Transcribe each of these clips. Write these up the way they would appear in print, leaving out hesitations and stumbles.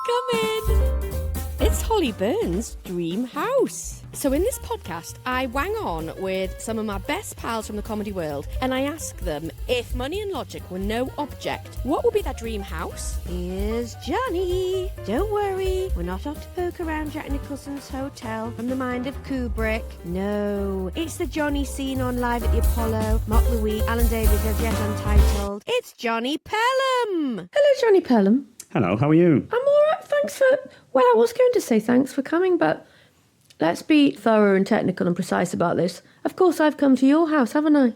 Come in. It's Holly Byrne's dream house. So in this podcast, I wang on with some of my best pals from the comedy world, and I ask them, if money and logic were no object, what would be their dream house? Here's Johnny. Don't worry, we're not off to poke around Jack Nicholson's hotel from the mind of Kubrick. No, it's the Johnny scene on Live at the Apollo, Mock the Week, Alan Davies of Yet Untitled. It's Johnny Pelham. Hello, Johnny Pelham. Hello, how are you? I'm all right, thanks for... Well, I was going to say thanks for coming, but let's be thorough and technical and precise about this. Of course, I've come to your house, haven't I?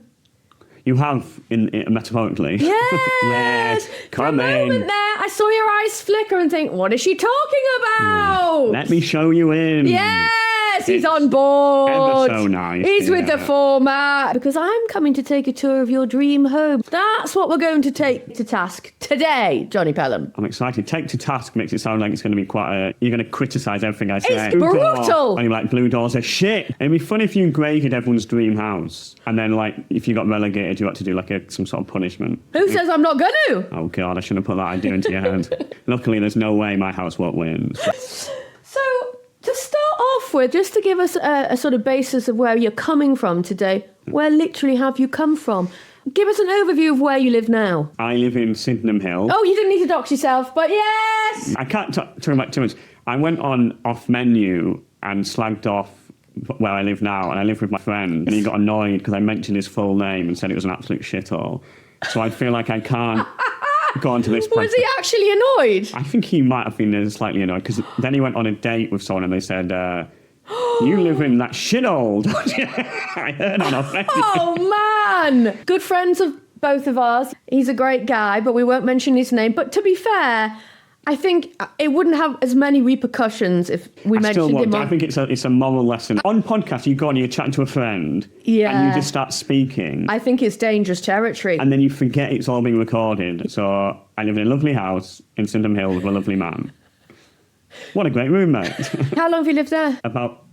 You have, in metaphorically. Yes! Yes, come For a moment in. there, I saw your eyes flicker and think, what is she talking about? Let me show you in. Yes, he's It's on board. ever so nice, He's with yeah. the format. Because I'm coming to take a tour of your dream home. That's what we're going to take to task today, Johnny Pelham. I'm excited. Take to task makes it sound like it's going to be quite a... You're going to criticise everything I say. It's brutal. And you're like, blue doors are shit. It'd be fun if you graded everyone's dream house. And then, like, if you got relegated, you had to do, like, some sort of punishment. Who says I'm not going to? Oh, God, I shouldn't have put that idea into your head. Luckily, there's no way my house won't win. So, to start off with, just to give us a sort of basis of where you're coming from today, where literally have you come from? Give us an overview of where you live now. I live in Sydenham Hill. Oh, you didn't need to dox yourself, but yes! I can't talk about too much. I went on off menu and slagged off where I live now, and I live with my friend, and he got annoyed because I mentioned his full name and said it was an absolute shithole. So I feel like I can't go on to this Was he actually annoyed? I think he might have been slightly annoyed, because then he went on a date with someone and they said, you live in that shithole. I heard on off menu. Oh, man! Good friends of both of ours. He's a great guy, but we won't mention his name. But to be fair, I think it wouldn't have as many repercussions if we mentioned him. I think it's a moral lesson. On podcast, you go on, you're chatting to a friend, Yeah. and you just start speaking. I think it's dangerous territory. And then you forget it's all being recorded. So I live in a lovely house in Sydenham Hill with a lovely man. What a great roommate. How long have you lived there? About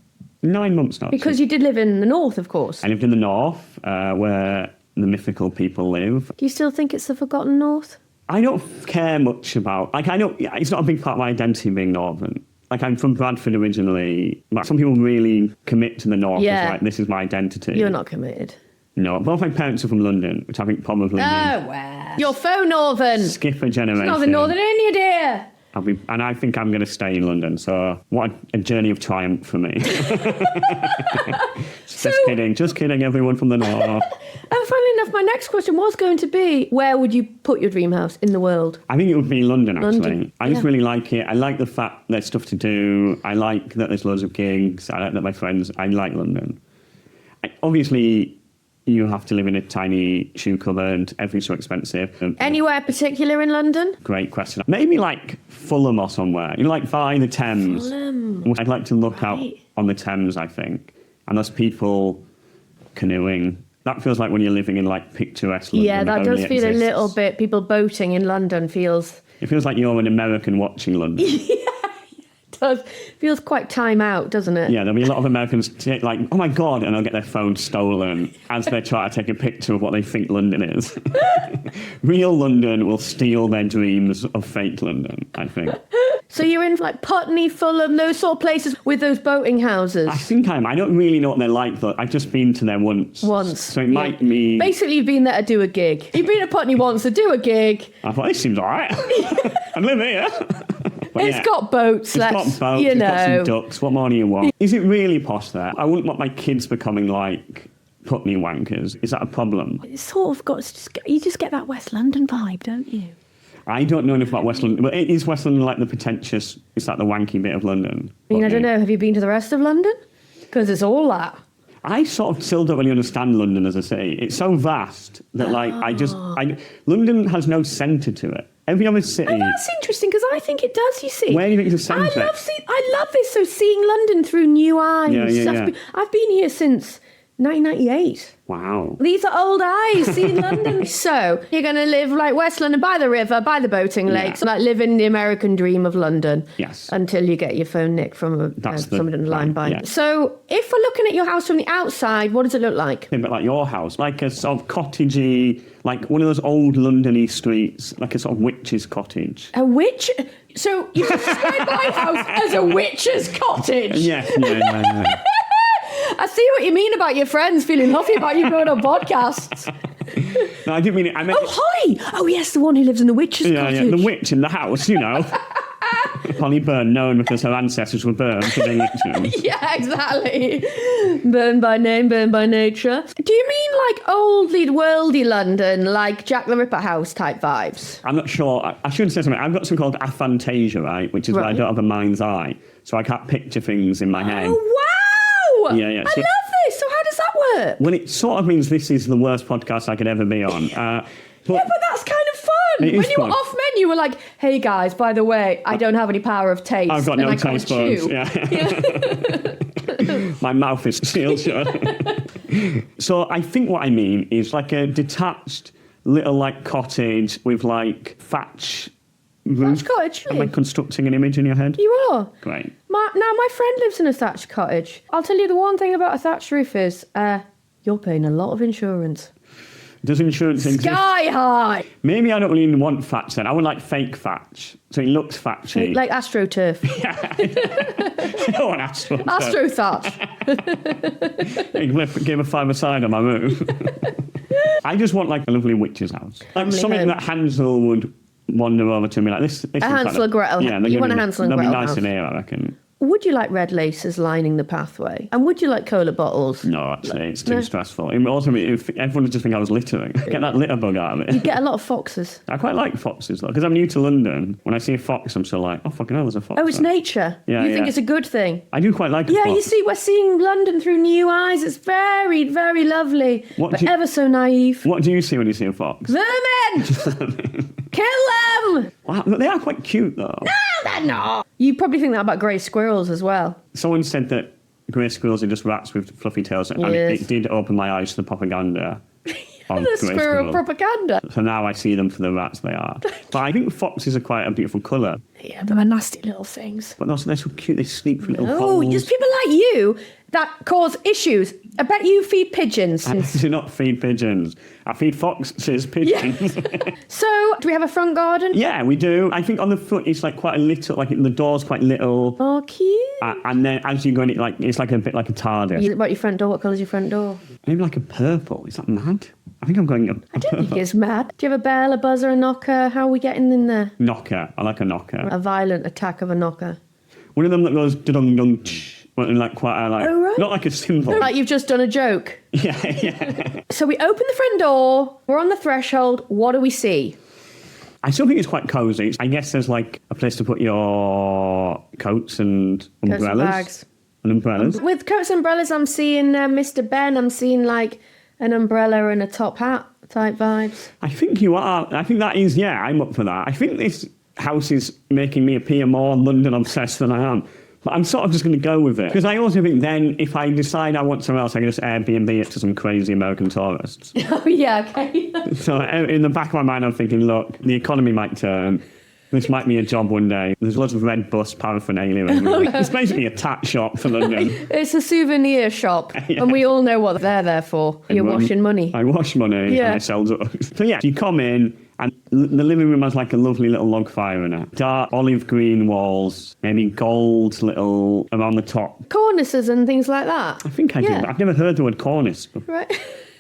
9 months now. Because you did live in the north, of course. I lived in the north, where the mythical people live. Do you still think it's the forgotten north? I don't care much about... Like, I know it's not a big part of my identity being northern. Like, I'm from Bradford originally. But some people really commit to the north. Yeah. As, like, this is my identity. You're not committed. No, both my parents are from London, which I think probably means well. You're faux northern. skip a generation. Not the northern in you, dear. And I think I'm going to stay in London, so what a journey of triumph for me. Just kidding, everyone from the north. And funnily enough, my next question was going to be, where would you put your dream house in the world? I think it would be London, actually. London, I just yeah. really like it. I like the fact there's stuff to do. I like that there's loads of gigs. I like that my friends... I like London. Obviously, you have to live in a tiny shoe cupboard. Everything's so expensive. Anywhere particular in London? Great question. Maybe like Fulham or somewhere. You know, like by the Thames. Fulham. I'd like to look out Right. on the Thames, I think. And there's people canoeing. That feels like when you're living in like picturesque London. Yeah, that does only feel a exists. little bit. People boating in London feels... It feels like you're an American watching London. Feels quite time out, doesn't it? Yeah, there'll be a lot of Americans like, oh my God, and they'll get their phone stolen as they try to take a picture of what they think London is. Real London will steal their dreams of fake London, I think. So you're in like Putney, Fulham, those sort of places with those boating houses? I think I am. I don't really know what they're like, but I've just been to there once. Once. So it might be... Basically, you've been there to do a gig. You've been to Putney once to do a gig. I thought, this seems all right. I live here. But It's yeah, got boats, it's got boats, you it's got know. some ducks. What more do you want? Is it really posh there? I wouldn't want my kids becoming like Putney wankers. Is that a problem? It's sort of got... You just get that West London vibe, don't you? I don't know enough about West London, but is West London like the pretentious, is that the wanky bit of London? I mean, I don't know. Have you been to the rest of London? Because it's all that. I sort of still don't really understand London as a city. It's so vast that, like, London has no centre to it. Every other city... Oh, that's interesting, because I think it does, you see. Where do you think it's a centre? I love this, so seeing London through new eyes. Yeah. I've been here since 1998. Wow. These are old eyes, seeing London. So, you're going to live like West London, by the river, by the boating lakes, like living the American dream of London. Yes. Until you get your phone nicked from someone in the line by. yeah. So, if we're looking at your house from the outside, what does it look like? A bit like your house, like a sort of cottagey, like one of those old Londony streets, like a sort of witch's cottage. A witch? So you describe my house as a witch's cottage. Yeah. I see what you mean about your friends feeling huffy about you going on podcasts. No, I didn't mean it. I meant. Oh, Holly! Oh, yes, the one who lives in the witch's cottage. Yeah, the witch in the house, you know. Holly Byrne, known because her ancestors were burned for being witches. Yeah, exactly. Burned by name, burned by nature. Do you mean like oldly worldy London, like Jack the Ripper house type vibes? I'm not sure. I should say something. I've got something called aphantasia, right? Which is where I don't have a mind's eye. So I can't picture things in my head. Oh, wow! Yeah. I love this. So how does that work? Well, it sort of means this is the worst podcast I could ever be on. But that's kind of fun. When you were off menu, you were like, hey guys, by the way, I don't have any power of taste. I've got no taste buds. Yeah. My mouth is sealed shut. So I think what I mean is like a detached little like cottage with like thatch roof. Thatch cottage? Am I constructing an image in your head? You are. Great. My friend lives in a thatched cottage. I'll tell you the one thing about a thatched roof is you're paying a lot of insurance. Does insurance exist? Sky high! Maybe I don't really want thatch then. I would like fake thatch. So it looks thatchy. Like AstroTurf. I don't want AstroTurf. Astro thatch. Give a five-a-side on my roof. I just want like a lovely witch's house. Like Family something home. that Hansel would wander over to me like this. A Hansel and Gretel. Yeah, You want a Hansel and Gretel They'll be nice house. in here, I reckon. Would you like red laces lining the pathway? And would you like cola bottles? No, actually, it's too stressful. And also, if everyone would just think I was littering. Get that litter bug out of You it. get a lot of foxes. I quite like foxes, though, because I'm new to London. When I see a fox, I'm still like, oh, fucking hell, there's a fox. Oh, it's there. nature. Yeah, You think yeah. it's a good thing. I do quite like a Yeah, fox. you see, we're seeing London through new eyes. It's very, very lovely. What But do you- ever so naive. What do you see when you see a fox? Vermin! Kill them! Wow, they are quite cute, though. No, they're not. You probably think that about grey squirrels as well. Someone said that grey squirrels are just rats with fluffy tails, and Yes. it did open my eyes to the propaganda of The grey squirrel squirrels. propaganda. So now I see them for the rats they are. But I think foxes are quite a beautiful colour. Yeah, but they're nasty little things. But also they're so cute, they sleep in little Oh, holes. just people like you that cause issues. I bet you feed pigeons. I do not feed pigeons. I feed foxes pigeons. So, do we have a front garden? Yeah, we do. I think on the front it's like quite a little, like the door's quite little. Oh, cute. And then as you go in, it's like a bit like a TARDIS. What about your front door? What colour's your front door? Maybe like a purple. Is that mad? I think I'm going a I don't think it's mad. Do you have a bell, a buzzer, a knocker? How are we getting in there? knocker. I like a knocker. A violent attack of a knocker. One of them that goes dong tsh, but in like quite a like Oh, right. not like a symbol. Like you've just done a joke. Yeah. So we open the front door. We're on the threshold. What do we see? I still think it's quite cosy. I guess there's like a place to put your coats and umbrellas. Coats and bags. And umbrellas. With coats and umbrellas, I'm seeing Mr. Ben. I'm seeing like an umbrella and a top hat type vibes. I think you are. I think that is, yeah, I'm up for that. I think this house is making me appear more London obsessed than I am. But I'm sort of just going to go with it. Because I also think then if I decide I want somewhere else, I can just Airbnb it to some crazy American tourists. Oh, yeah, okay. So in the back of my mind, I'm thinking, look, the economy might turn. This might be a job one day. There's lots of red bus paraphernalia everywhere. It's basically a tat shop for London. It's a souvenir shop. Yeah. And we all know what they're there for. You're washing money. I wash money Yeah. and I sell drugs. So yeah, you come in and the living room has like a lovely little log fire in it. Dark olive green walls, maybe gold little around the top. Cornices and things like that. I think I do. Yeah. But I've never heard the word cornice. Right.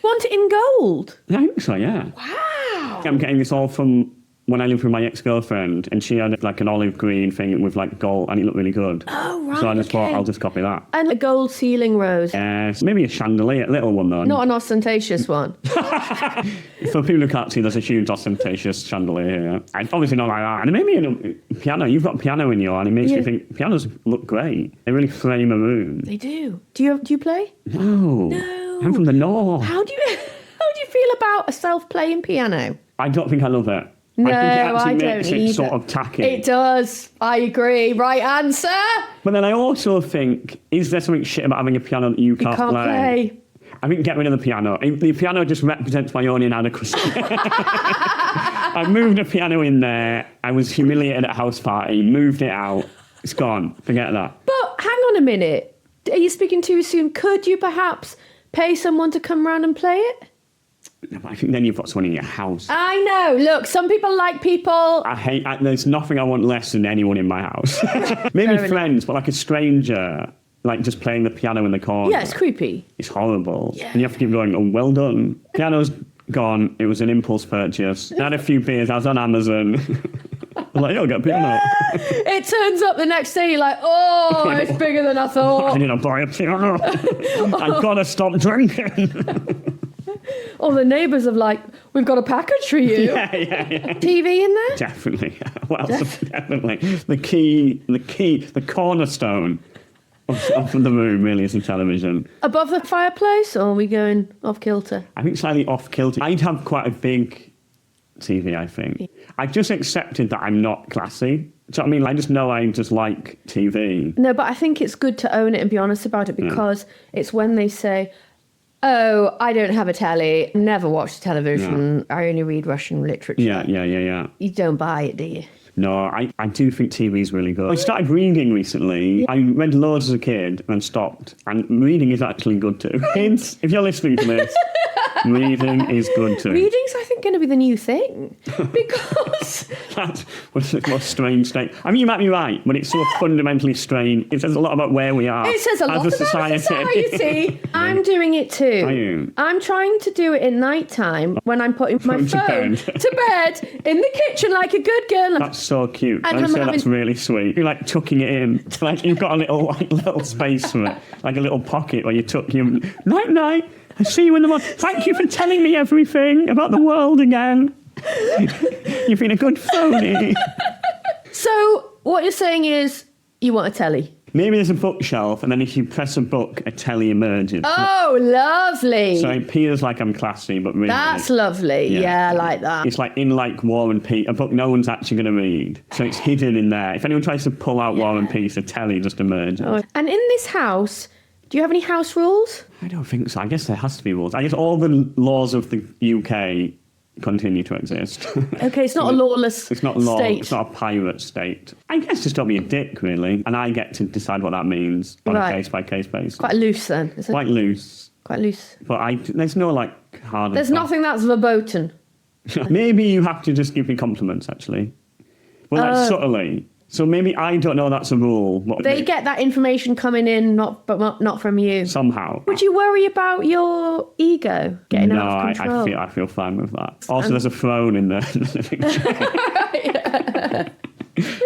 Want it in gold? I think so, yeah. Wow. I'm getting this all from when I lived with my ex-girlfriend, and she had like an olive green thing with like gold, and it looked really good. Oh, right. So I just thought okay. I'll just copy that. And a gold ceiling rose. Maybe a chandelier, a little one though. Not an ostentatious one. For people who can't see, there's a huge ostentatious chandelier here. And obviously not like that. And maybe a piano. You've got a piano in your, and it makes Yeah. you think pianos look great. They really frame a room. They do. Do you play? No. No. I'm from the north. How do you feel about a self-playing piano? I don't think I love it. No, I think it actually I makes don't it either. sort of tacky. It does. I agree. Right answer. But then I also think, is there something shit about having a piano that you You can't can't play. I think get rid of the piano. The piano just represents my own inadequacy. I moved a piano in there. I was humiliated at a house party, moved it out. It's gone. Forget that. But hang on a minute. Are you speaking too soon? Could you perhaps pay someone to come round and play it? No, but I think then you've got someone in your house. I know. Look, some people like people. There's nothing I want less than anyone in my house. Maybe friends, but like a stranger, like just playing the piano in the corner. Yeah, it's creepy. It's horrible. Yeah. And you have to keep going, oh, well done. Piano's gone. It was an impulse purchase. I had a few beers. I was on Amazon. I was like, yo, get a piano. It turns up the next day, you're like, oh, it's bigger than I thought. I need to buy a piano. I've got to stop drinking. Or the neighbours have like, we've got a package for you. Yeah. TV in there? Definitely. Well, definitely. The cornerstone of the room really is the television. Above the fireplace, or are we going off kilter? I think slightly off kilter. I'd have quite a big TV, I think. I've just accepted that I'm not classy. Do you know what I mean? I just know I just like TV. No, but I think it's good to own it and be honest about it, because it's when they say, oh, I don't have a telly, never watch television, I only read Russian literature. Yeah. You don't buy it, do you? No, I do think TV is really good. I started reading recently. I read loads as a kid and stopped. And reading is actually good too. Kids, if you're listening to this, reading is good too. Reading's, I think, going to be the new thing. Because... That's what's the most strange state. I mean, you might be right, but it's so fundamentally strange. It says a lot about where we are it says a lot as a about society. I'm doing it too. Are you? I'm trying to do it at night time when I'm putting my phone to bed in the kitchen like a good girl. That's so cute. And I'd say that's really sweet. You're like tucking it in. Like you've got a little space for it. Like a little pocket where you tuck your... Night. I see you in the morning. Thank you for telling me everything about the world again. You've been a good phony. So what you're saying is you want a telly? Maybe there's a bookshelf, and then if you press a book, a telly emerges. Oh, lovely. So it appears like I'm classy, but really... That's lovely. Yeah, I like that. It's like in like War and Peace, a book no one's actually going to read. So it's hidden in there. If anyone tries to pull out War and Peace, a telly just emerges. Oh. And in this house, do you have any house rules? I don't think so. I guess there has to be rules. I guess all the laws of the UK continue to exist. Okay, it's not a lawless It's not law. state. It's not a pirate state. I guess just don't be a dick, really. And I get to decide what that means on a case-by-case basis. Quite loose, then, is it? Quite loose. Quite loose. But there's no, like, hard... There's nothing that's verboten. Maybe you have to just give me compliments, actually. Well, that's subtly. So maybe I don't know that's a rule. They get that information coming in, not from you. Somehow. Would you worry about your ego getting out of control? No, I feel fine with that. Also, there's a throne in the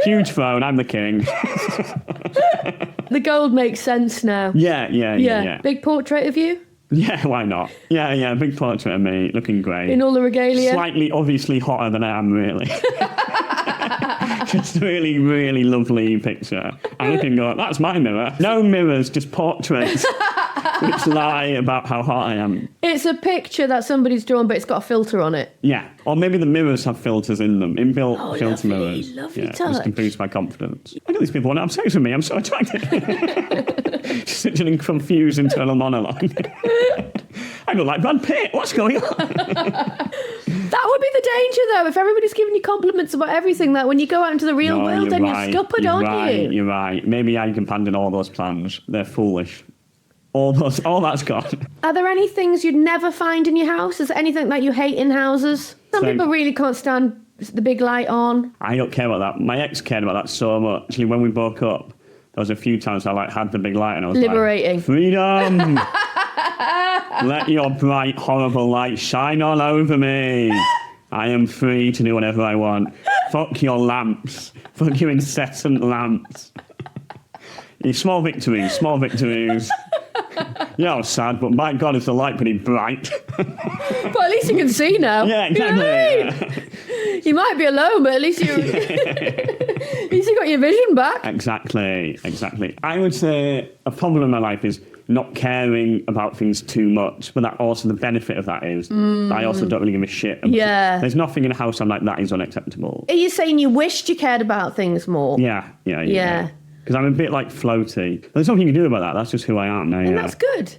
huge throne. I'm the king. The gold makes sense now. Yeah. Big portrait of you? Yeah, why not? Yeah, big portrait of me, looking great. In all the regalia? Slightly, obviously hotter than I am, really. Just a really, really lovely picture. I'm looking going, that's my mirror. No mirrors, just portraits which lie about how hot I am. It's a picture that somebody's drawn, but it's got a filter on it. Yeah, or maybe the mirrors have filters in them, inbuilt filter mirrors. Lovely touch. Just to boost my confidence. I know these people want to have sex with me, I'm so attracted. Such an confused internal monologue. I look like Brad Pitt, what's going on? That would be the danger, though, if everybody's giving you compliments about everything, that when you go out into the real world, then you're scuppered, aren't you? You're right. Maybe I can abandon all those plans. They're foolish. All that's gone. Are there any things you'd never find in your house? Is there anything that you hate in houses? Some people really can't stand the big light on. I don't care about that. My ex cared about that so much. Actually, when we broke up, there was a few times I had the big light and I was liberating. Like, freedom! Let your bright, horrible light shine all over me. I am free to do whatever I want. Fuck your lamps. Fuck your incessant lamps. Small victories. Yeah, I was sad, but my God, is the light pretty bright. But at least you can see now. Yeah, exactly. You know what I mean? You might be alone, but at least you got your vision back. Exactly. I would say a problem in my life is not caring about things too much, but that also the benefit of that is that I also don't really give a shit. Yeah. There's nothing in a house I'm like, that is unacceptable. Are you saying you wished you cared about things more? Yeah. Because I'm a bit like floaty. There's nothing you can do about that. That's just who I am. And that's good.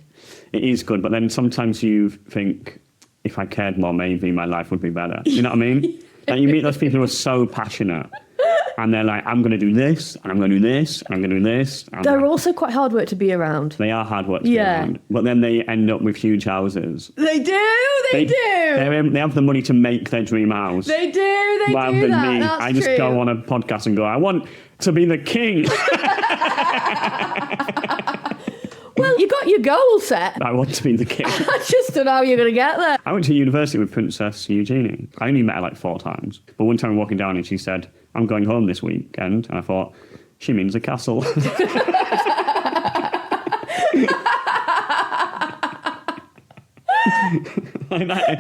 It is good, but then sometimes you think, if I cared more, maybe my life would be better. You know what I mean? Like you meet those people who are so passionate. And they're like, I'm going to do this, and I'm going to do this, and I'm going to do this. And They're also quite hard work to be around. They are hard work to be around. But then they end up with huge houses. They do. They do. They have the money to make their dream house. They do. They rather do than that. me. That's I just true. go on a podcast and go, I want to be the king. Well, you got your goal set. I want to be the king. I just don't know how you're going to get there. I went to university with Princess Eugenie. I only met her like 4 times. But one time walking down and she said, I'm going home this weekend. And I thought, she means a castle. Like that.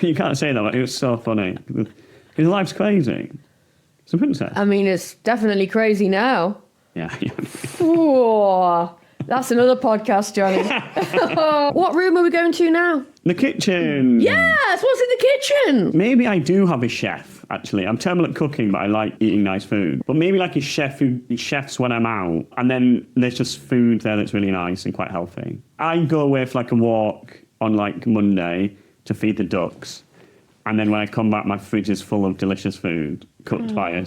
You can't say that, but it was so funny. His life's crazy. It's a princess. I mean, it's definitely crazy now. Yeah. Ooh, that's another podcast, Johnny. What room are we going to now? The kitchen. Yes, what's in the kitchen? Maybe I do have a chef, actually. I'm terrible at cooking, but I like eating nice food. But maybe like a chef who chefs when I'm out, and then there's just food there that's really nice and quite healthy. I go away for like a walk on like Monday to feed the ducks, and then when I come back, my fridge is full of delicious food cooked by a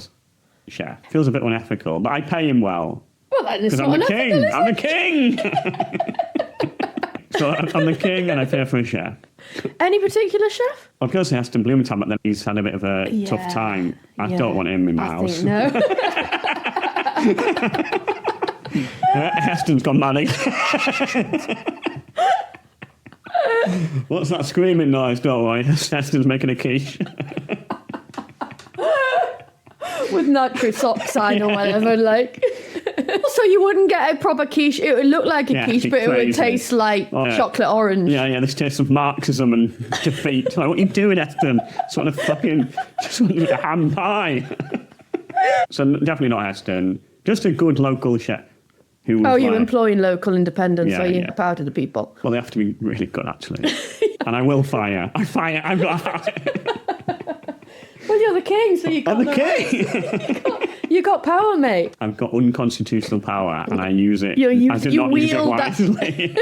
chef. Feels a bit unethical, but I pay him well. Well, that is Because I'm the king. I'm the king. So I'm the king and I pay for a chef. Any particular chef? Of course, Heston Blumenthal, but then he's had a bit of a tough time. I don't want him in my house. No. Heston's gone mad. What's that screaming noise? Don't worry, Heston's making a quiche. With nitrous oxide or whatever, like. So you wouldn't get a proper quiche. It would look like a quiche, but it would taste like chocolate orange. Yeah, this taste of Marxism and defeat. Like, what are you doing, Heston? Just want a ham pie. So definitely not Heston. Just a good local chef. You're employing local independents, Yeah, are you? yeah. Power to the people. Well, they have to be really good, actually. And I will fire. I've got to fire. Well, you're the king, so you got I'm the king. You got power, mate. I've got unconstitutional power, and I use it. You I do not use it wisely.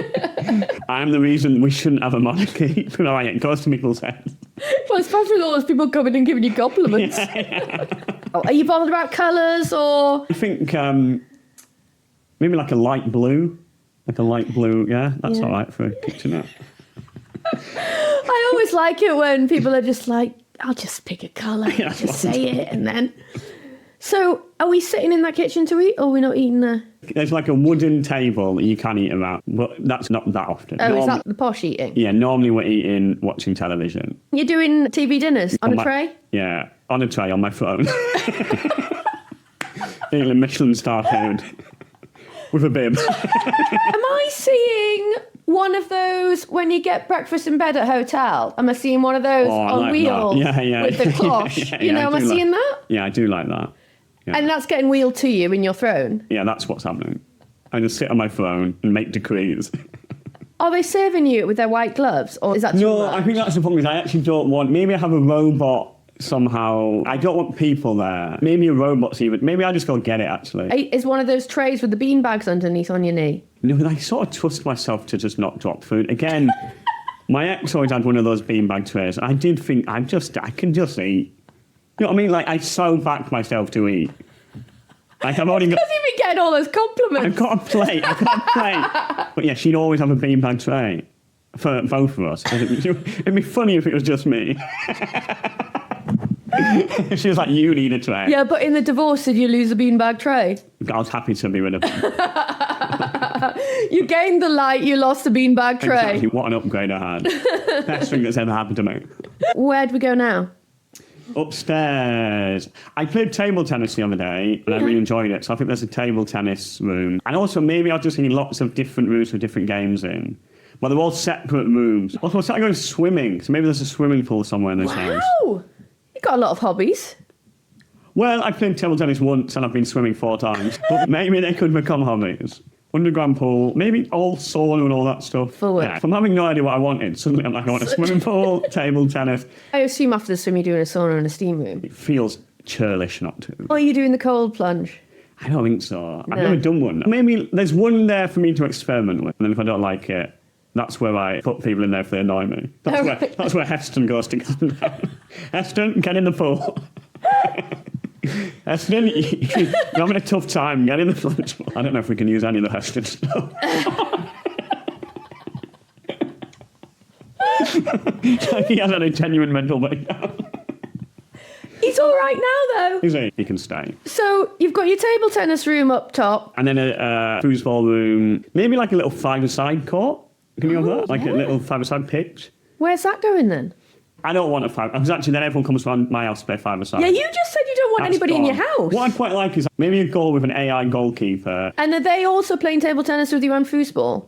I'm the reason we shouldn't have a monarchy. Right, it goes to people's heads. Well, especially with all those people coming and giving you compliments. Are you bothered about colours or? I think maybe like a light blue. That's all right for a kitchenette. I always like it when people are just like, I'll just pick a colour, just say it, and then. So, are we sitting in that kitchen to eat, or are we not eating there? There's like a wooden table that you can eat around, but that's not that often. Oh, is that the posh eating? Yeah, normally we're eating, watching television. You're doing TV dinners on a tray? Yeah, on a tray on my phone. Eating a Michelin star food with a bib. Am I seeing one of those when you get breakfast in bed at a hotel? Am I seeing one of those on like wheels yeah. with the cloche? Am I seeing that? Yeah, I do like that. Yeah. And that's getting wheeled to you in your throne? Yeah, that's what's happening. I just sit on my phone and make decrees. Are they serving you with their white gloves, or is that too much? I think that's the problem. Is I actually don't want. Maybe I have a robot somehow. I don't want people there. Maybe a robot's even. Maybe I just go get it. Actually, is one of those trays with the bean bags underneath on your knee? No, I sort of trust myself to just not drop food again. My ex always had one of those beanbag trays, and I did think I can just eat. You know what I mean? Like I so backed myself to eat. Like I've already got. Because you've been getting all those compliments. I've got a plate. But yeah, she'd always have a beanbag tray for both of us. It'd be funny if it was just me. She was like, "You need a tray." Yeah, but in the divorce, did you lose a beanbag tray? I was happy to be rid of it. You gained the light, you lost the beanbag tray. Exactly. What an upgrade I had. Best thing that's ever happened to me. Where'd we go now? Upstairs. I played table tennis the other day and I really enjoyed it. So I think there's a table tennis room. And also maybe I'll just need lots of different rooms with different games in. Well, they're all separate rooms. Also, I started going swimming. So maybe there's a swimming pool somewhere in this house. Wow! You've got a lot of hobbies. Well, I played table tennis once and I've been swimming 4 times. But maybe they could become hobbies. Underground pool, maybe all sauna and all that stuff. For work. Yeah, from having no idea what I wanted, suddenly I'm like, I want a swimming pool, table tennis. I assume after the swim you're doing a sauna and a steam room. It feels churlish not to. Or are you doing the cold plunge? I don't think so. I've never done one. Maybe there's one there for me to experiment with, and then if I don't like it, that's where I put people in there if they annoy me. That's where Heston goes to get them down. Heston, get in the pool. Heston, you're having a tough time getting the flashball. I don't know if we can use any of the Heston stuff. He has had a genuine mental breakdown. He's all right now, though. Is he? He can stay. So you've got your table tennis room up top. And then a foosball room, maybe like a little five-a-side court. Can you have that? Like a little five-a-side pitch. Where's that going then? I don't want a five. Because actually, then everyone comes around my house to play five-a-side. Yeah, you just said you don't want anybody in your house. What I'd quite like is maybe a goal with an AI goalkeeper. And are they also playing table tennis with you and foosball?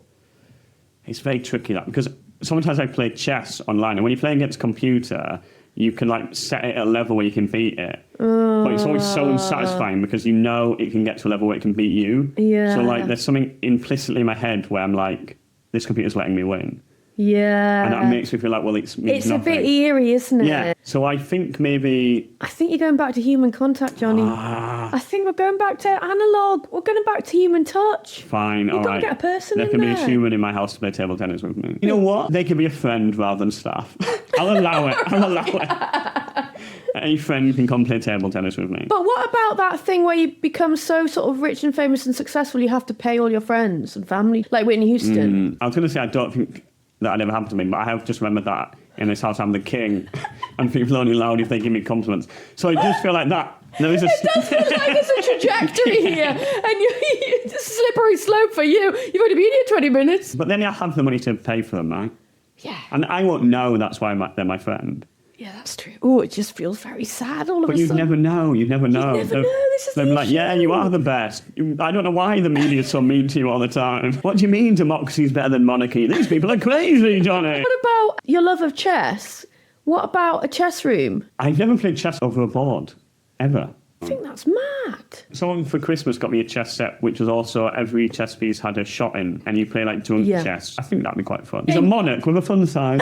It's very tricky, that, because sometimes I play chess online, and when you're playing against a computer, you can like set it at a level where you can beat it. But it's always so unsatisfying because you know it can get to a level where it can beat you. Yeah. So like there's something implicitly in my head where I'm like, this computer's letting me win. Yeah. And that makes me feel like, well, it's It's nothing. a bit eerie, isn't it? Yeah. So I think maybe... I think you're going back to human contact, Johnny. I think we're going back to analog. We're going back to human touch. Fine, all You've got right. to get a person there in can there. be a human in my house to play table tennis with me. You know what? They can be a friend rather than staff. I'll allow it. A friend can come play table tennis with me. But what about that thing where you become so sort of rich and famous and successful you have to pay all your friends and family, like Whitney Houston? I was going to say I don't think that ever happened to me, but I have just remembered that in this house I'm the king and people are only allowed if they give me compliments. So I just feel like that. There is It does feel like there's a trajectory here, and it's a slippery slope for you. You've only been here 20 minutes. But then I have the money to pay for them, right? Yeah. And I won't know that's why they're my friend. Yeah, that's true. Oh, it just feels very sad all of But a you'd sudden. never know. You'd never know. never know. This is They're the like, yeah, issue. you are the best. I don't know why the media's so mean to you all the time. What do you mean democracy's better than monarchy? These people are crazy, Johnny. What about your love of chess? What about a chess room? I've never played chess over a board, ever. I think that's mad. Someone for Christmas got me a chess set, which was also every chess piece had a shot in, and you play like drunk Yeah. chess. I think that'd be quite fun. He's a monarch with a fun side.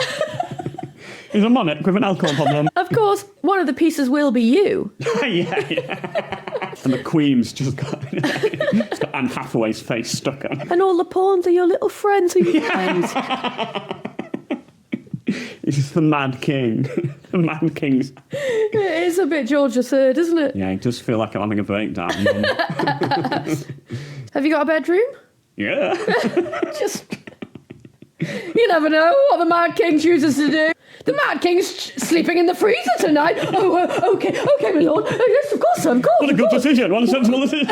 He's a monarch with an alcohol problem. Of course, one of the pieces will be you. yeah. And the Queen's just got, it's got Anne Hathaway's face stuck on. And all the pawns are your little friends who you find. He's just the Mad King. The Mad King's. It is a bit George III, isn't it? Yeah, it does feel like I'm having a breakdown. Have you got a bedroom? Yeah. Just... You never know what the Mad King chooses to do. The Mad King's sleeping in the freezer tonight. Oh, okay, my lord. Yes, of course, What a good decision. What a sensible decision.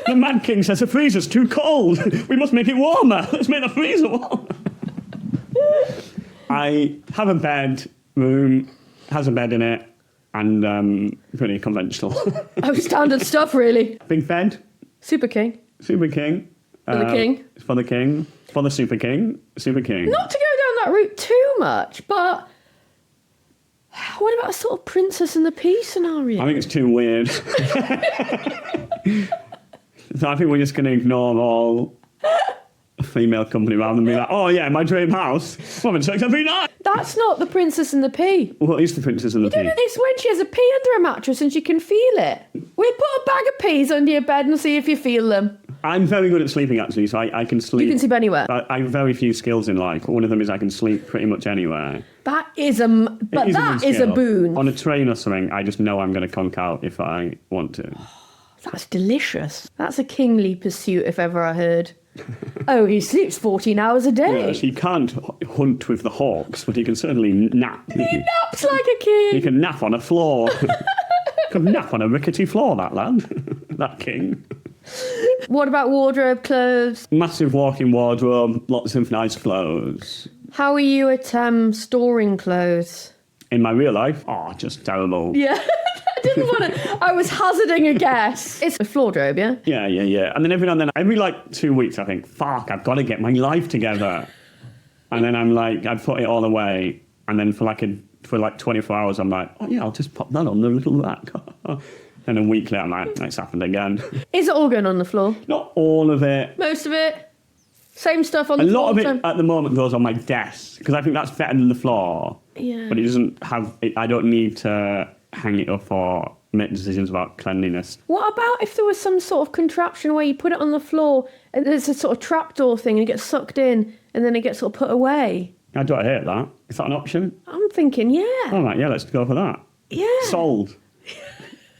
The Mad King says the freezer's too cold. We must make it warmer. Let's make the freezer warm. I have a bed, room, has a bed in it, and pretty conventional. Oh, standard stuff, really. Big bed, Super King. super king. For the king. For the king. For the super king. Super king. Not to go down that route too much, but what about a sort of Princess and the Pea scenario? I think it's too weird. So I think we're just going to ignore all female company rather than be like, oh yeah, my dream house. I'm having sex every night. That's not the Princess and the Pea. What is the Princess and the Pea? It's when she has a pea under a mattress and she can feel it. We put a bag of peas under your bed and see if you feel them. I'm very good at sleeping, actually, so I can sleep. You can sleep anywhere. I have very few skills in life. One of them is I can sleep pretty much anywhere. That is a skill. boon. On a train or something, I just know I'm going to conk out if I want to. That's delicious. That's a kingly pursuit if ever I heard. Oh, he sleeps 14 hours a day. Yes, he can't hunt with the hawks, but he can certainly nap. He naps like a king. He can nap on a floor. Can nap on a rickety floor, that lad. That king. What about wardrobe, clothes? Massive walk-in wardrobe, lots of nice clothes. How are you at storing clothes? In my real life, just terrible. Yeah, I didn't want to. I was hazarding a guess. It's a wardrobe, yeah? Yeah. And then every now and then, every like 2 weeks, I think, fuck, I've got to get my life together. And then I'm like, I put it all away. And then for like 24 hours, I'm like, oh yeah, I'll just pop that on the little rack. And a week later, I'm like, it's happened again. Is it all going on the floor? Not all of it. Most of it? Same stuff on A the floor? lot of it all the time? at the moment goes on my desk because I think that's better than the floor. Yeah. But it doesn't have. I don't need to hang it up or make decisions about cleanliness. What about if there was some sort of contraption where you put it on the floor and there's a sort of trapdoor thing and it gets sucked in and then it gets sort of put away? I don't hate that. Is that an option? I'm thinking, yeah. All right, yeah, let's go for that. Yeah. Sold.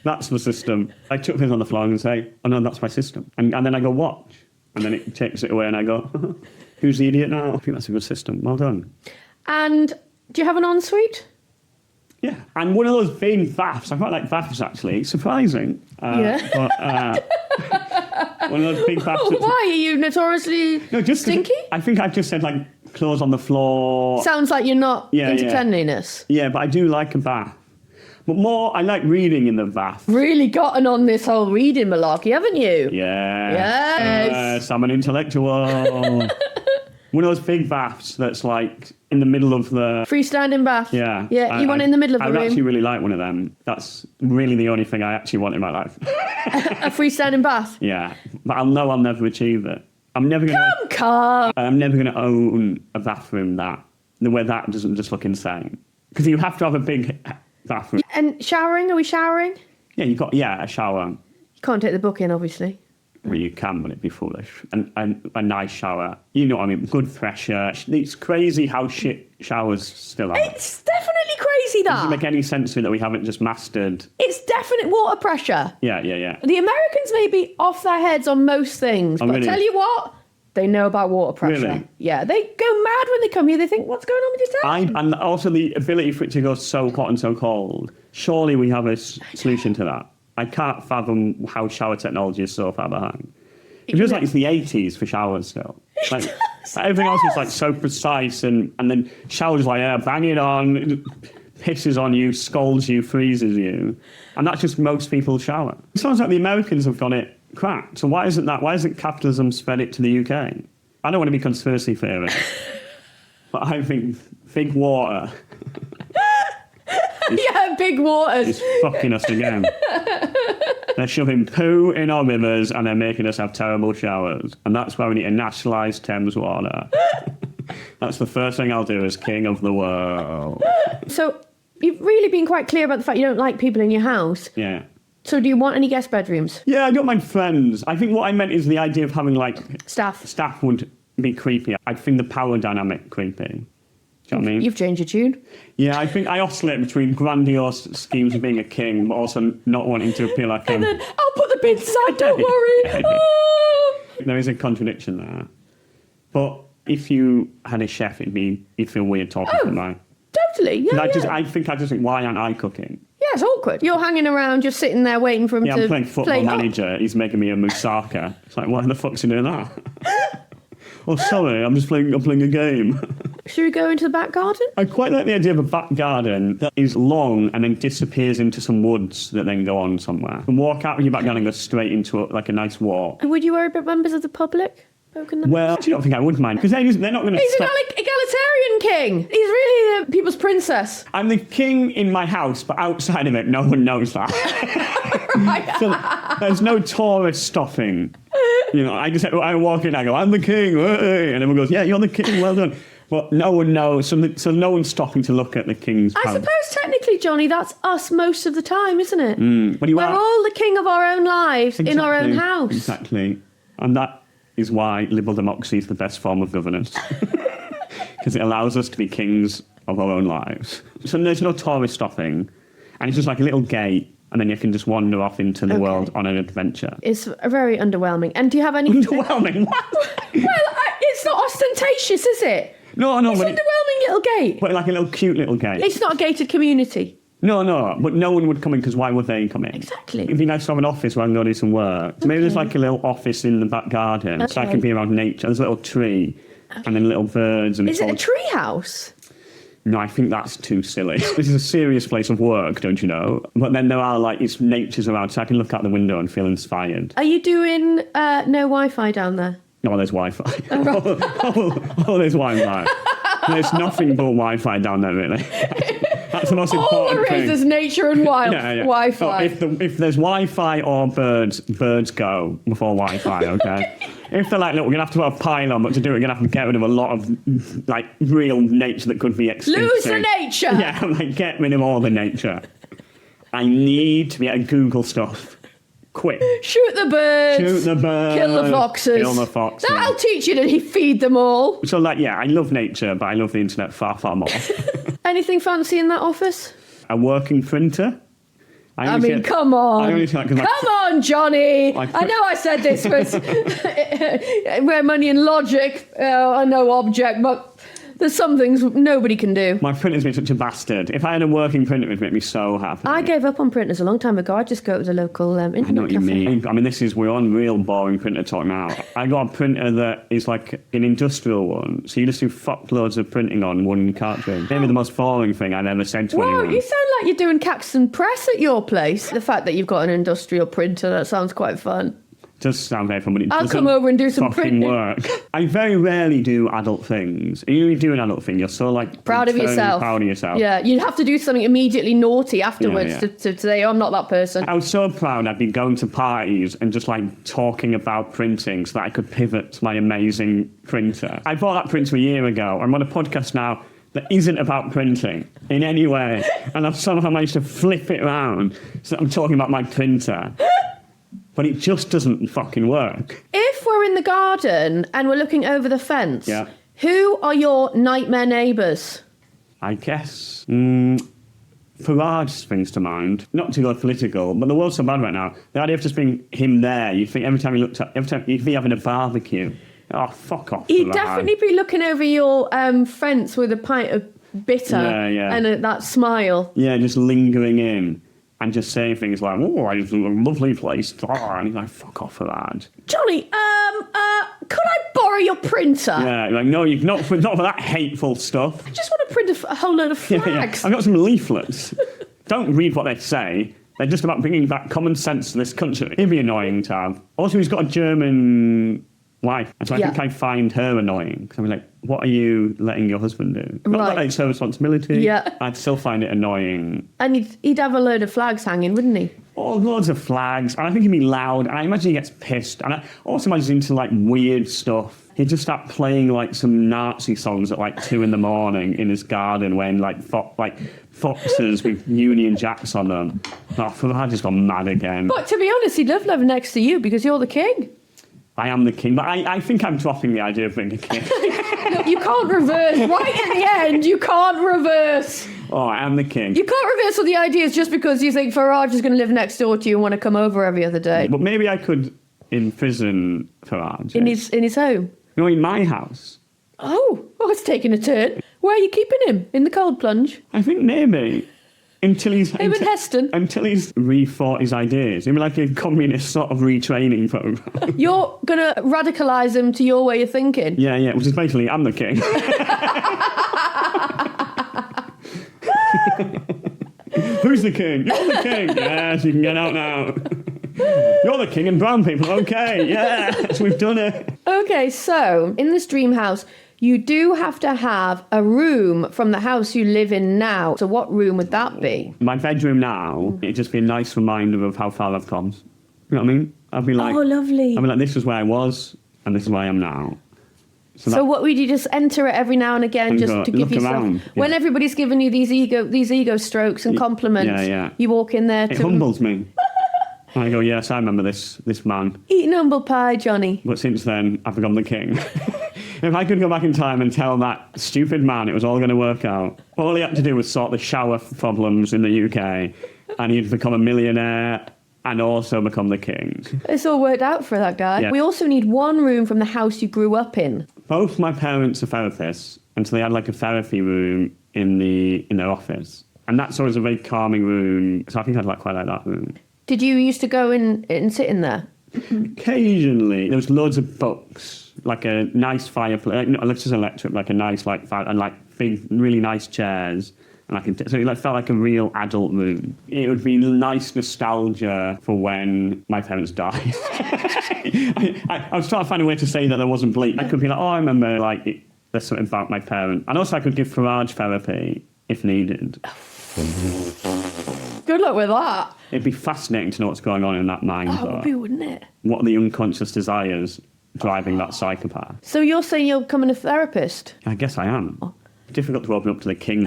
That's the system. I took things on the floor and say, oh no, that's my system. And then I go, watch. And then it takes it away and I go, who's the idiot now? I think that's a good system. Well done. And do you have an ensuite? Yeah. And one of those big baths. I quite like baths, actually. Surprising. Yeah. But, one of those big baths. Why? Are you notoriously stinky? I think I just said, like, clothes on the floor. Sounds like you're not into cleanliness. Yeah, but I do like a bath. But more, I like reading in the bath. Really gotten on this whole reading malarkey, haven't you? Yeah. Yes. I'm an intellectual. One of those big baths that's like in the middle of the... Freestanding bath. Yeah. Yeah, you want it in the middle of the room. I actually really like one of them. That's really the only thing I actually want in my life. A freestanding bath? Yeah. But I'll never achieve it. I'm never going to... Come! I'm never going to own a bathroom where that doesn't just look insane. Because you have to have a big bathroom. And showering? Are we showering? Yeah, a shower. You can't take the book in, obviously. Well, you can, but it'd be foolish. And a nice shower. You know what I mean? Good pressure. It's crazy how shit showers still are. It's definitely crazy, that. Doesn't make any sense to me that we haven't just mastered. It's definite water pressure. Yeah. The Americans may be off their heads on most things, but really? I tell you what, they know about water pressure. Really? Yeah, they go mad when they come here. They think, what's going on with this town? And also the ability for it to go so hot and so cold. Surely we have a solution to that. I can't fathom how shower technology is so far behind. It feels like it's the 80s for showers still. Like, everything else is like so precise and then showers like, bang it on, it pisses on you, scolds you, freezes you. And that's just most people's shower. It sounds like the Americans have got it cracked. So why isn't capitalism spread it to the UK? I don't want to be conspiracy theorist, but I think big water... big waters. It's fucking us again. They're shoving poo in our rivers and they're making us have terrible showers. And that's why we need to nationalise Thames water. That's the first thing I'll do as king of the world. So you've really been quite clear about the fact you don't like people in your house. Yeah. So do you want any guest bedrooms? Yeah, I don't mind friends. I think what I meant is the idea of having, like... Staff. Staff would be creepy. I'd think the power dynamic creepy. Do you know what I mean? You've changed your tune. Yeah, I think I oscillate between grandiose schemes of being a king, but also not wanting to appear like And then, I'll put the bins aside, don't worry. There is a contradiction there. But if you had a chef, you'd feel weird talking to them. Totally, yeah. I think, why aren't I cooking? Yeah, it's awkward. You're hanging around, just sitting there waiting for him to I'm playing football manager. He's making me a moussaka. It's like, why the fuck's he doing that? Oh, sorry, I'm playing a game. Should we go into the back garden? I quite like the idea of a back garden that is long and then disappears into some woods that then go on somewhere. And walk out of your back garden and go straight into a nice walk. And would you worry about members of the public? Well, I don't think I would mind, because they're not going to He's an egalitarian king. He's really the people's princess. I'm the king in my house, but outside of it, no one knows that. So there's no tourist stopping. You know, I walk in, I go, I'm the king, and everyone goes, yeah, you're the king, well done. But no one knows, so no one's stopping to look at the king's palace. I suppose technically, Johnny, that's us most of the time, isn't it? We're are all the king of our own lives in our own house. Exactly. And that is why liberal democracy is the best form of governance. Because it allows us to be kings of our own lives. So there's no tourist stopping. And it's just like a little gate. And then you can just wander off into the world on an adventure. It's very underwhelming. And do you have any... Underwhelming? What? Well, it's not ostentatious, is it? No. It's an underwhelming little gate. But like a little cute little gate. It's not a gated community. No, but no one would come in because why would they come in? Exactly. It'd be nice to have an office where I can go do some work. So maybe there's like a little office in the back garden so I can be around nature. There's a little tree and then little birds. And is it a tree house? No, I think that's too silly. This is a serious place of work, don't you know? But then there are it's nature's around so I can look out the window and feel inspired. Are you doing no Wi-Fi down there? No, there's Wi-Fi. There's Wi-Fi. There's nothing but Wi-Fi down there, really. That's the most important thing. All there is nature and Wi-Fi. So if there's Wi-Fi or birds go before Wi-Fi, okay? If they're like, look, we're going to have to put a pylon, but to do it, we're going to have to get rid of a lot of, real nature that could be extinct. Lose the nature! Yeah, get rid of all the nature. I need to be able to Google stuff. Quick. Shoot the birds. Kill the foxes. That'll teach you to feed them all. So, I love nature, but I love the internet far, far more. Anything fancy in that office? A working printer. I mean, come on. I only feel like 'cause Come on, Johnny. I know I said this was where money and logic are no object, but there's some things nobody can do. my printer's been such a bastard. If I had a working printer, it would make me so happy. I gave up on printers a long time ago. I just go to the local internet I know what you cafe. mean. I mean, we're on real boring printer talk now. I got a printer that is like an industrial one, so you just do fuckloads of printing on one cartridge. Maybe the most boring thing I'd ever said to Whoa, anyone. you sound like you're doing Caxton Press at your place. The fact that you've got an industrial printer, that sounds quite fun. Does sound very fun, but it I'll doesn't come over and do some fucking printing. work. I very rarely do adult things. And you do an adult thing, you're so like Proud of internally yourself. Proud of yourself. Yeah, you'd have to do something immediately naughty afterwards Yeah. To say, oh, I'm not that person. I was so proud I'd be going to parties and just like talking about printing so that I could pivot to my amazing printer. I bought that printer a year ago. I'm on a podcast now that isn't about printing in any way. And I've somehow managed to flip it around so that I'm talking about my printer. But it just doesn't fucking work. If we're in the garden and we're looking over the fence, Yeah. who are your nightmare neighbours? I guess Farage springs to mind. Not to go political, but the world's so bad right now. The idea of just being him there, you think every time he'd be having a barbecue. Oh, fuck off. He'd Farage. definitely be looking over your fence with a pint of bitter Yeah. and that smile. Yeah, just lingering in and just saying things like, oh, it's a lovely place. And he's like, fuck off, Farage. Johnny, could I borrow your printer? Yeah, like, no, you've not for that hateful stuff. I just want to print a whole load of flags. I've got some leaflets. Don't read what they say. They're just about bringing back common sense to this country. It'd be annoying to have. Also, he's got a German wife. And so I think I find her annoying. Because I'm like, what are you letting your husband do? Not that it's her responsibility. Yeah. I'd still find it annoying. And he'd have a load of flags hanging, wouldn't he? Oh, loads of flags. And I think he'd be loud. And I imagine he gets pissed. And I also imagine he's into like weird stuff. He'd just start playing like some Nazi songs at like 2 a.m. in his garden when like foxes with Union Jacks on them. Oh, Farage just gone mad again. But to be honest, he'd love living next to you because you're the king. I am the king, but I think I'm dropping the idea of being a king. Look, you can't reverse. Right at the end, you can't reverse. Oh, I am the king. You can't reverse all the ideas just because you think Farage is going to live next door to you and want to come over every other day. But maybe I could imprison Farage. In his home. You know, in my house. Oh, it's taking a turn. Where are you keeping him? In the cold plunge? I think maybe. Until he's Him and Heston. Until he's rethought his ideas. It'd be like a communist sort of retraining program. You're going to radicalise him to your way of thinking. Yeah, which is basically, I'm the king. Who's the king? You're the king. Yes, you can get out now. You're the king and brown people. Okay, yes, we've done it. Okay, so in this dream house, you do have to have a room from the house you live in now. So what room would that be? My bedroom now, it'd just be a nice reminder of how far I've come. You know what I mean? I'd be like, oh, lovely. I'd be like, this is where I was, and this is where I am now. So what would you just enter it every now and again, And just go, to give look yourself around, yeah. when everybody's giving you these ego strokes and compliments? Yeah. You walk in there It to humbles me. And I go, yes, I remember this man. eating humble pie, Johnny. But since then, I've become the king. If I could go back in time and tell that stupid man it was all going to work out, all he had to do was sort the shower problems in the UK, and he'd become a millionaire and also become the king. It's all worked out for that guy. Yeah. We also need one room from the house you grew up in. Both my parents are therapists, and so they had like a therapy room in their office. And that's always a very calming room, so I think I'd quite like that room. Did you used to go in and sit in there? Occasionally, there was loads of books, like a nice fireplace, not just electric, like a nice fire, and like big, really nice chairs. And so it felt like a real adult room. It would be nice nostalgia for when my parents died. I was trying to find a way to say that there wasn't bleak. I could be like, oh, I remember there's something about my parent. And also I could give Farage therapy if needed. Good luck with that. It'd be fascinating to know what's going on in that mind. Oh, it would be, wouldn't it? What are the unconscious desires driving that psychopath? So you're saying you're becoming a therapist? I guess I am. Difficult to open up to the king.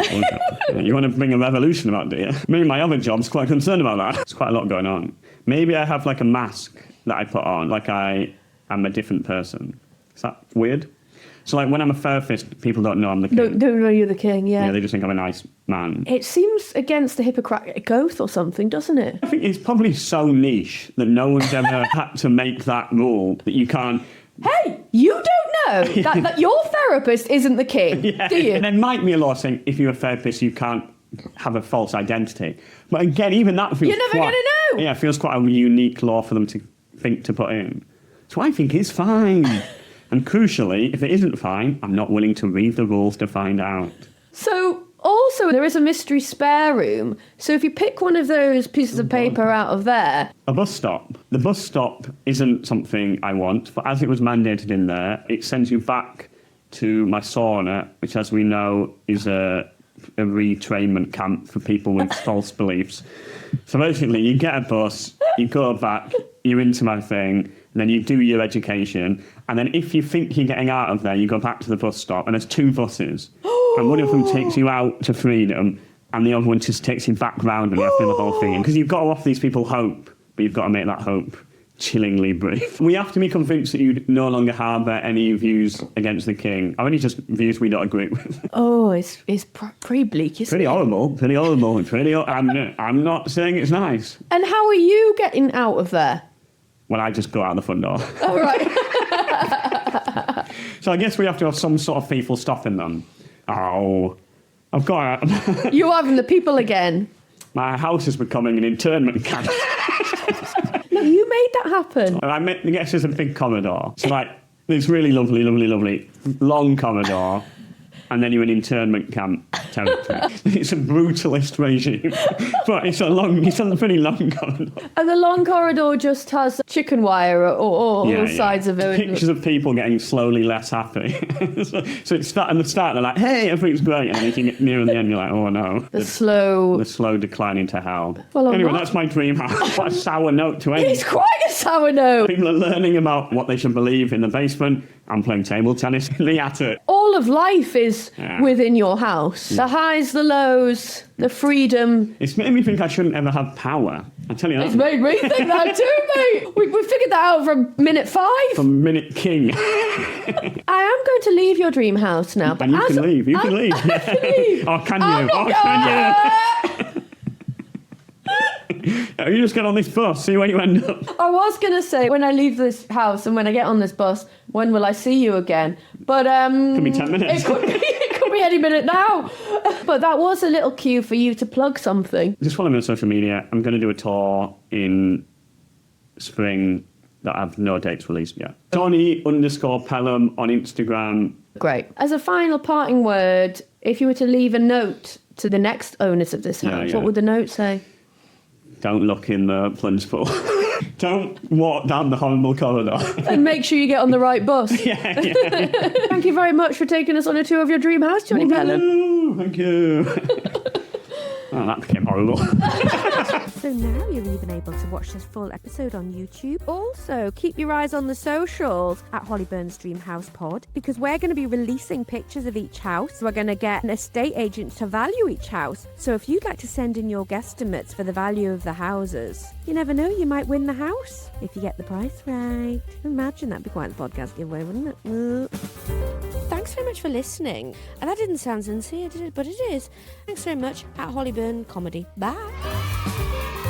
You want to bring a revolution about, do you? Me and my other job's quite concerned about that. There's quite a lot going on. Maybe I have like a mask that I put on, like I am a different person. Is that weird? So like when I'm a therapist, people don't know I'm the king. Don't know you're the king, yeah. Yeah, they just think I'm a nice man. It seems against the Hippocratic Oath or something, doesn't it? I think it's probably so niche that no one's ever had to make that rule that you can't... Hey, you don't know that your therapist isn't the king, do you? And there might be a law saying if you're a therapist, you can't have a false identity. But again, even that feels You're never going to know. Yeah, it feels quite a unique law for them to think to put in. So I think it's fine. And crucially, if it isn't fine, I'm not willing to read the rules to find out. So, also, there is a mystery spare room. So if you pick one of those pieces of paper out of there... A bus stop. The bus stop isn't something I want, but as it was mandated in there, it sends you back to my sauna, which, as we know, is a retrainment camp for people with false beliefs. So basically, you get a bus, you go back, you're into my thing, and then you do your education, and then if you think you're getting out of there, you go back to the bus stop, and there's 2 buses. And one of them takes you out to freedom, and the other one just takes you back round and you have to do the whole thing. Because you've got to offer these people hope, but you've got to make that hope chillingly brief. We have to be convinced that you no longer harbour any views against the king, or any just views we don't agree with. Oh, it's pretty bleak, isn't Pretty it? horrible. I'm not saying it's nice. And how are you getting out of there? Well, I just go out the front door. Oh, right. So I guess we have to have some sort of people stopping them. Oh, I've got... You're having the people again. My house is becoming an internment camp. No, you made that happen. I guess there's a big corridor. So like, this really lovely, long corridor. And then you're in internment camp territory. It's a brutalist regime. But it's a pretty long corridor. And the long corridor just has chicken wire or all the sides of it. Pictures of people getting slowly less happy. so it's at the start, they're like, hey, everything's great. And then you can get nearer the end, you're like, oh no. The slow decline into hell. Well, anyway, that's my dream house. What a sour note to end. It's quite a sour note. People are learning about what they should believe in the basement. I'm playing table tennis in the attic. All of life is within your house. The highs, the lows, the freedom. It's made me think I shouldn't ever have power. I tell you that. It's made me think that too, mate. We figured that out from minute 5. From minute king. I am going to leave your dream house now. But And you can leave. You can leave. Oh, can you? Can you? You just get on this bus, see where you end up. I was going to say, when I leave this house and when I get on this bus, when will I see you again? But Could be 10 minutes. It could be any minute now. But that was a little cue for you to plug something. Just follow me on social media. I'm going to do a tour in spring that I have no dates released yet. Johnny_Pelham on Instagram. Great. As a final parting word, if you were to leave a note to the next owners of this house, what would the note say? Don't look in the plunge pool. Don't walk down the horrible corridor. And make sure you get on the right bus. Yeah. Thank you very much for taking us on a tour of your dream house, Johnny Pelham. Thank you. Oh, that became horrible. So now you're even able to watch this full episode on YouTube. Also, keep your eyes on the socials at Hollyburn's Dream House Pod, because we're going to be releasing pictures of each house. We're going to get an estate agent to value each house. So if you'd like to send in your guesstimates for the value of the houses, you never know, you might win the house if you get the price right. Imagine that'd be quite a podcast giveaway, wouldn't it? Thanks very much for listening. And that didn't sound sincere, did it? But it is. Thanks very much at Hollyburn Comedy. Bye.